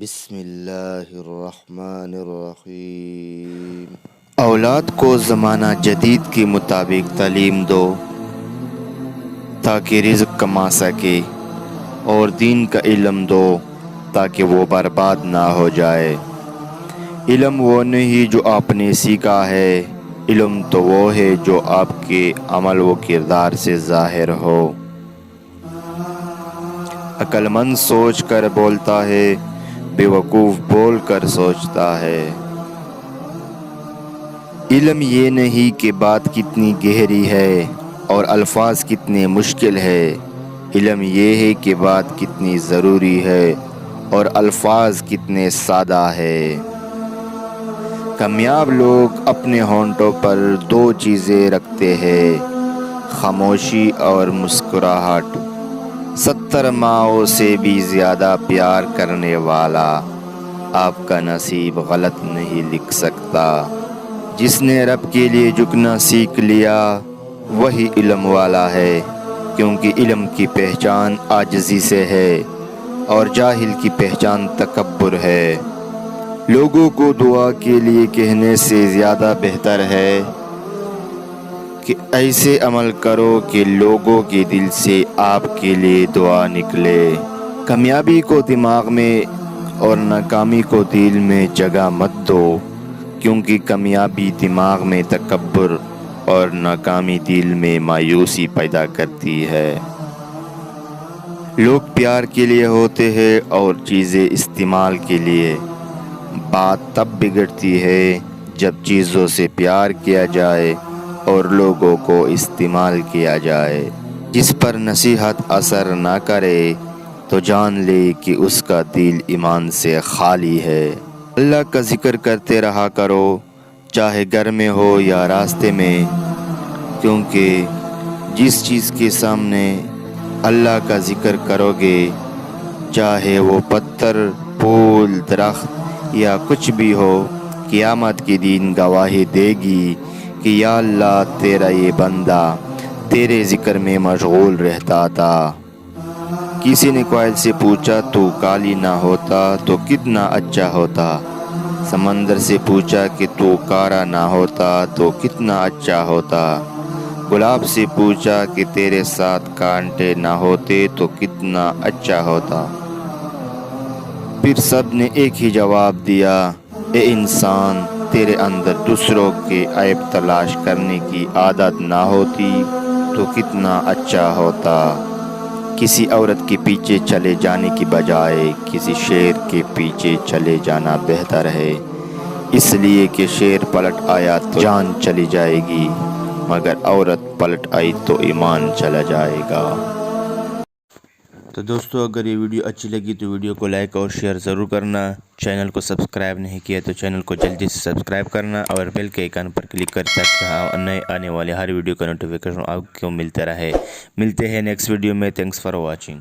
بسم اللہ الرحمن الرحیم۔ اولاد کو زمانہ جدید کے مطابق تعلیم دو تاکہ رزق کما سکے، اور دین کا علم دو تاکہ وہ برباد نہ ہو جائے۔ علم وہ نہیں جو آپ نے سیکھا ہے، علم تو وہ ہے جو آپ کے عمل و کردار سے ظاہر ہو۔ عقل مند سوچ کر بولتا ہے، بے وقوف بول کر سوچتا ہے۔ علم یہ نہیں کہ بات کتنی گہری ہے اور الفاظ کتنے مشکل ہے، علم یہ ہے کہ بات کتنی ضروری ہے اور الفاظ کتنے سادہ ہے۔ کامیاب لوگ اپنے ہونٹوں پر دو چیزیں رکھتے ہیں، خاموشی اور مسکراہٹ۔ 70 ماؤں سے بھی زیادہ پیار کرنے والا آپ کا نصیب غلط نہیں لکھ سکتا۔ جس نے رب کے لیے جھکنا سیکھ لیا وہی علم والا ہے، کیونکہ علم کی پہچان عاجزی سے ہے اور جاہل کی پہچان تکبر ہے۔ لوگوں کو دعا کے لیے کہنے سے زیادہ بہتر ہے کہ ایسے عمل کرو کہ لوگوں کے دل سے آپ کے لیے دعا نکلے۔ کامیابی کو دماغ میں اور ناکامی کو دل میں جگہ مت دو، کیونکہ کامیابی دماغ میں تکبر اور ناکامی دل میں مایوسی پیدا کرتی ہے۔ لوگ پیار کے لیے ہوتے ہیں اور چیزیں استعمال کے لیے۔ بات تب بگڑتی ہے جب چیزوں سے پیار کیا جائے اور لوگوں کو استعمال کیا جائے۔ جس پر نصیحت اثر نہ کرے تو جان لے کہ اس کا دل ایمان سے خالی ہے۔ اللہ کا ذکر کرتے رہا کرو، چاہے گھر میں ہو یا راستے میں، کیونکہ جس چیز کے سامنے اللہ کا ذکر کرو گے، چاہے وہ پتھر، پھول، درخت یا کچھ بھی ہو، قیامت کے دن گواہی دے گی کہ یا اللہ تیرا یہ بندہ تیرے ذکر میں مشغول رہتا تھا۔ کسی نے کوئل سے پوچھا تو کالی نہ ہوتا تو کتنا اچھا ہوتا۔ سمندر سے پوچھا کہ تو کارا نہ ہوتا تو کتنا اچھا ہوتا۔ گلاب سے پوچھا کہ تیرے ساتھ کانٹے نہ ہوتے تو کتنا اچھا ہوتا۔ پھر سب نے ایک ہی جواب دیا، اے انسان، تیرے اندر دوسروں کے عیب تلاش کرنے کی عادت نہ ہوتی تو کتنا اچھا ہوتا۔ کسی عورت کے پیچھے چلے جانے کی بجائے کسی شیر کے پیچھے چلے جانا بہتر ہے، اس لیے کہ شیر پلٹ آیا تو جان چلی جائے گی، مگر عورت پلٹ آئی تو ایمان چلا جائے گا۔ تو دوستو، اگر یہ ویڈیو اچھی لگی تو ویڈیو کو لائک اور شیئر ضرور کرنا۔ چینل کو سبسکرائب نہیں کیا تو چینل کو جلدی سے سبسکرائب کرنا اور بیل کے آئیکن پر کلک کر تاکہ نئے آنے والے ہر ویڈیو کا نوٹیفیکیشن آپ کو ملتا رہے۔ ملتے ہیں نیکسٹ ویڈیو میں۔ Thanks for watching.